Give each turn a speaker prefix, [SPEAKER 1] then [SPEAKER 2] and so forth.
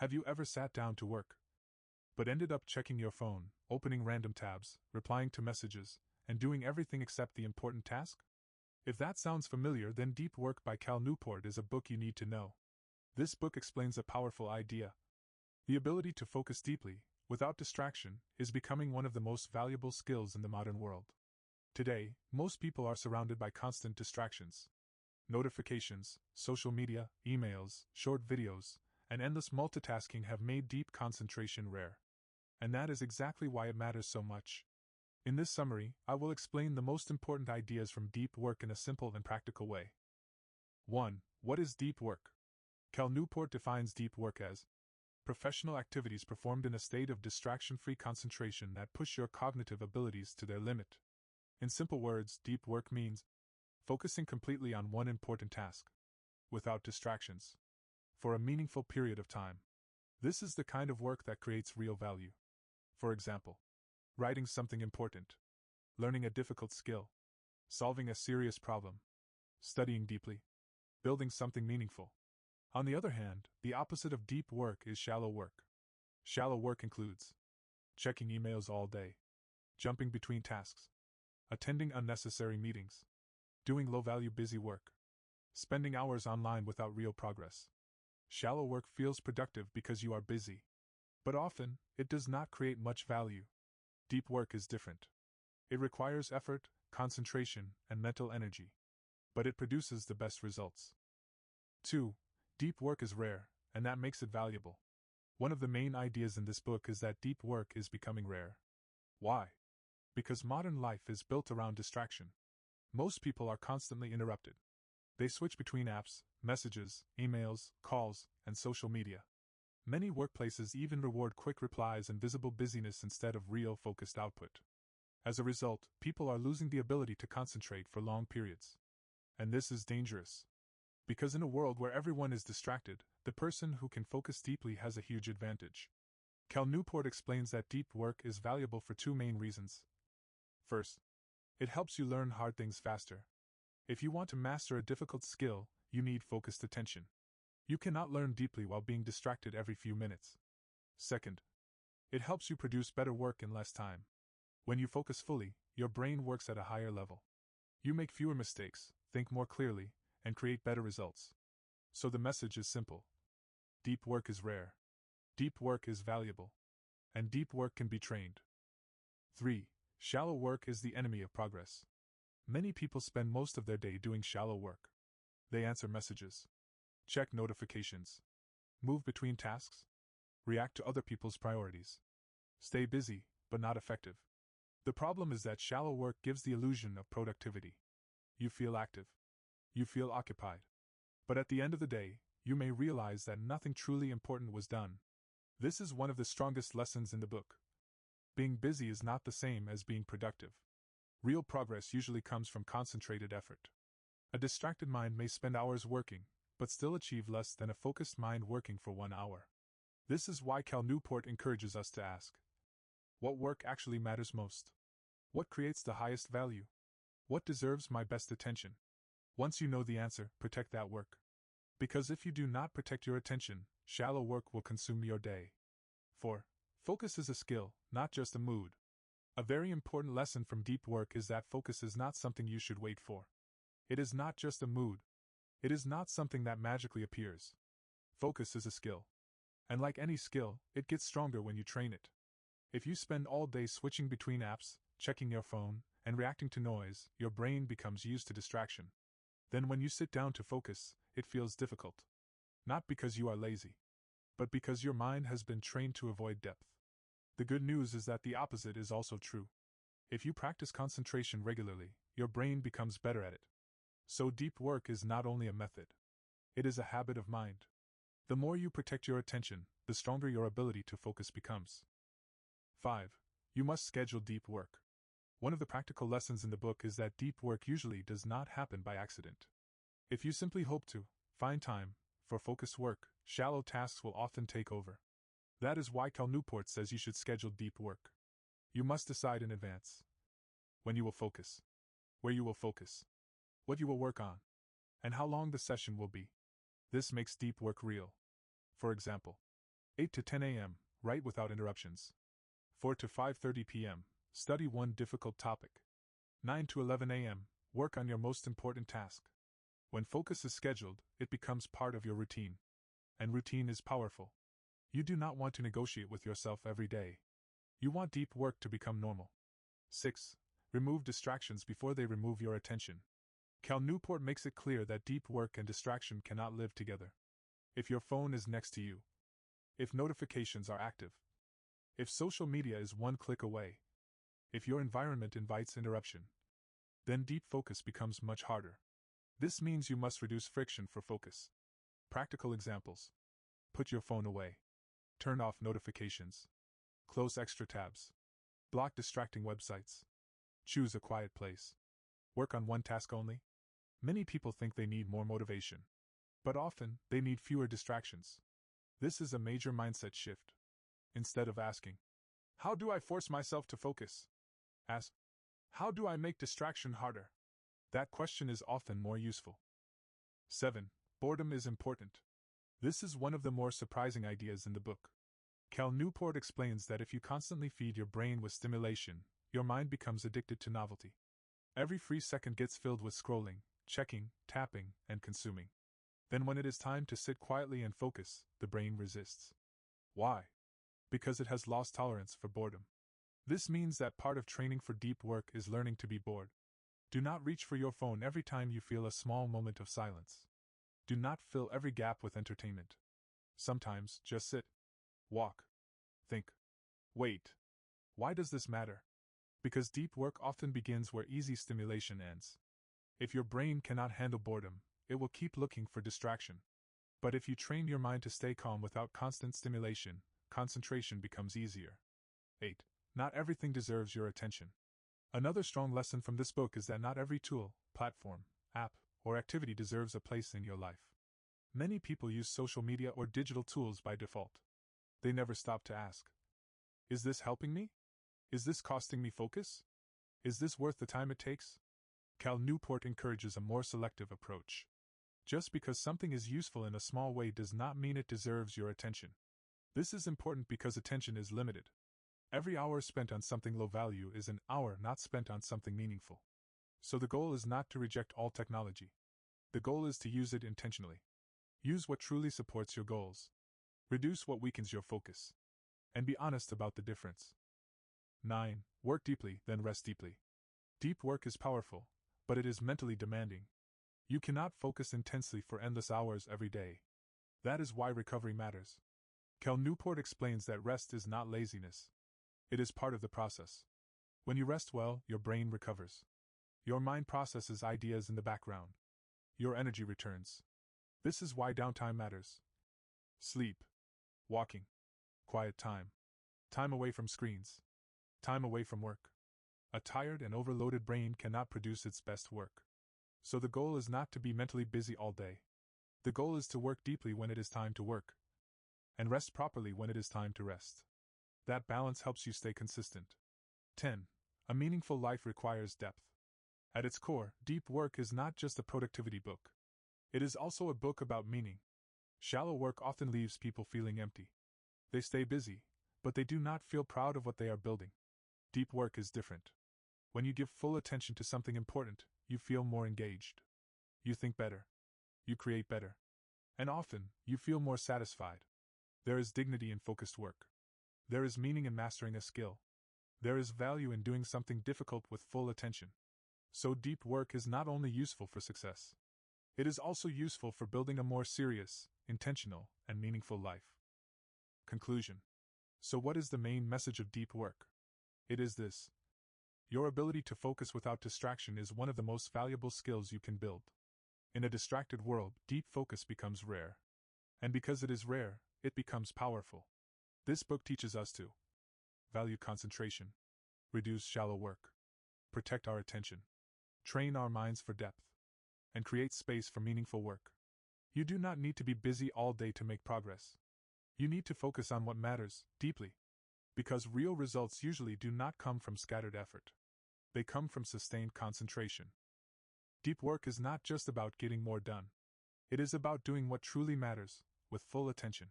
[SPEAKER 1] Have you ever sat down to work, but ended up checking your phone, opening random tabs, replying to messages, and doing everything except the important task? If that sounds familiar, then Deep Work by Cal Newport is a book you need to know. This book explains a powerful idea. The ability to focus deeply, without distraction, is becoming one of the most valuable skills in the modern world. Today, most people are surrounded by constant distractions. Notifications, social media, emails, short videos, and endless multitasking have made deep concentration rare. And that is exactly why it matters so much. In this summary, I will explain the most important ideas from deep work in a simple and practical way. 1. What is deep work? Cal Newport defines deep work as professional activities performed in a state of distraction-free concentration that push your cognitive abilities to their limit. In simple words, deep work means focusing completely on one important task, without distractions, for a meaningful period of time. This is the kind of work that creates real value. For example, writing something important, learning a difficult skill, solving a serious problem, studying deeply, building something meaningful. On the other hand, the opposite of deep work is shallow work. Shallow work includes checking emails all day, jumping between tasks, attending unnecessary meetings, doing low-value busy work, spending hours online without real progress. Shallow work feels productive because you are busy, but often, it does not create much value. Deep work is different. It requires effort, concentration, and mental energy, but it produces the best results. 2. Deep work is rare, and that makes it valuable. One of the main ideas in this book is that deep work is becoming rare. Why? Because modern life is built around distraction. Most people are constantly interrupted. They switch between apps, messages, emails, calls, and social media. Many workplaces even reward quick replies and visible busyness instead of real focused output. As a result, people are losing the ability to concentrate for long periods. And this is dangerous. Because in a world where everyone is distracted, the person who can focus deeply has a huge advantage. Cal Newport explains that deep work is valuable for two main reasons. First, it helps you learn hard things faster. If you want to master a difficult skill, you need focused attention. You cannot learn deeply while being distracted every few minutes. Second, it helps you produce better work in less time. When you focus fully, your brain works at a higher level. You make fewer mistakes, think more clearly, and create better results. So the message is simple. Deep work is rare. Deep work is valuable. And deep work can be trained. 3. Shallow work is the enemy of progress. Many people spend most of their day doing shallow work. They answer messages, check notifications, move between tasks, react to other people's priorities, stay busy, but not effective. The problem is that shallow work gives the illusion of productivity. You feel active. You feel occupied. But at the end of the day, you may realize that nothing truly important was done. This is one of the strongest lessons in the book. Being busy is not the same as being productive. Real progress usually comes from concentrated effort. A distracted mind may spend hours working, but still achieve less than a focused mind working for 1 hour. This is why Cal Newport encourages us to ask, what work actually matters most? What creates the highest value? What deserves my best attention? Once you know the answer, protect that work. Because if you do not protect your attention, shallow work will consume your day. 4. Focus is a skill, not just a mood. A very important lesson from deep work is that focus is not something you should wait for. It is not just a mood. It is not something that magically appears. Focus is a skill. And like any skill, it gets stronger when you train it. If you spend all day switching between apps, checking your phone, and reacting to noise, your brain becomes used to distraction. Then when you sit down to focus, it feels difficult. Not because you are lazy, but because your mind has been trained to avoid depth. The good news is that the opposite is also true. If you practice concentration regularly, your brain becomes better at it. So deep work is not only a method. It is a habit of mind. The more you protect your attention, the stronger your ability to focus becomes. 5. You must schedule deep work. One of the practical lessons in the book is that deep work usually does not happen by accident. If you simply hope to find time for focused work, shallow tasks will often take over. That is why Cal Newport says you should schedule deep work. You must decide in advance when you will focus, where you will focus, what you will work on, and how long the session will be. This makes deep work real. For example, 8 to 10 a.m., write without interruptions. 4 to 5:30 p.m., study one difficult topic. 9 to 11 a.m., work on your most important task. When focus is scheduled, it becomes part of your routine. And routine is powerful. You do not want to negotiate with yourself every day. You want deep work to become normal. 6. Remove distractions before they remove your attention. Cal Newport makes it clear that deep work and distraction cannot live together. If your phone is next to you, if notifications are active, if social media is one click away, if your environment invites interruption, then deep focus becomes much harder. This means you must reduce friction for focus. Practical examples. Put your phone away. Turn off notifications. Close extra tabs. Block distracting websites. Choose a quiet place. Work on one task only. Many people think they need more motivation. But often, they need fewer distractions. This is a major mindset shift. Instead of asking, "How do I force myself to focus?" ask, "How do I make distraction harder?" That question is often more useful. 7. Boredom is important. This is one of the more surprising ideas in the book. Cal Newport explains that if you constantly feed your brain with stimulation, your mind becomes addicted to novelty. Every free second gets filled with scrolling, checking, tapping, and consuming. Then when it is time to sit quietly and focus, the brain resists. Why? Because it has lost tolerance for boredom. This means that part of training for deep work is learning to be bored. Do not reach for your phone every time you feel a small moment of silence. Do not fill every gap with entertainment. Sometimes, just sit. Walk. Think. Wait. Why does this matter? Because deep work often begins where easy stimulation ends. If your brain cannot handle boredom, it will keep looking for distraction. But if you train your mind to stay calm without constant stimulation, concentration becomes easier. 8. Not everything deserves your attention. Another strong lesson from this book is that not every tool, platform, app, or activity deserves a place in your life. Many people use social media or digital tools by default. They never stop to ask, "Is this helping me? Is this costing me focus? Is this worth the time it takes?" Cal Newport encourages a more selective approach. Just because something is useful in a small way does not mean it deserves your attention. This is important because attention is limited. Every hour spent on something low value is an hour not spent on something meaningful. So the goal is not to reject all technology. The goal is to use it intentionally. Use what truly supports your goals. Reduce what weakens your focus. And be honest about the difference. 9. Work deeply, then rest deeply. Deep work is powerful, but it is mentally demanding. You cannot focus intensely for endless hours every day. That is why recovery matters. Cal Newport explains that rest is not laziness. It is part of the process. When you rest well, your brain recovers. Your mind processes ideas in the background. Your energy returns. This is why downtime matters. Sleep. Walking. Quiet time. Time away from screens. Time away from work. A tired and overloaded brain cannot produce its best work. So the goal is not to be mentally busy all day. The goal is to work deeply when it is time to work, and rest properly when it is time to rest. That balance helps you stay consistent. 10. A meaningful life requires depth. At its core, deep work is not just a productivity book. It is also a book about meaning. Shallow work often leaves people feeling empty. They stay busy, but they do not feel proud of what they are building. Deep work is different. When you give full attention to something important, you feel more engaged. You think better. You create better. And often, you feel more satisfied. There is dignity in focused work. There is meaning in mastering a skill. There is value in doing something difficult with full attention. So deep work is not only useful for success. It is also useful for building a more serious, intentional, and meaningful life. Conclusion. So what is the main message of deep work? It is this. Your ability to focus without distraction is one of the most valuable skills you can build. In a distracted world, deep focus becomes rare. And because it is rare, it becomes powerful. This book teaches us to value concentration, reduce shallow work, protect our attention, train our minds for depth, and create space for meaningful work. You do not need to be busy all day to make progress. You need to focus on what matters, deeply. Because real results usually do not come from scattered effort. They come from sustained concentration. Deep work is not just about getting more done. It is about doing what truly matters, with full attention.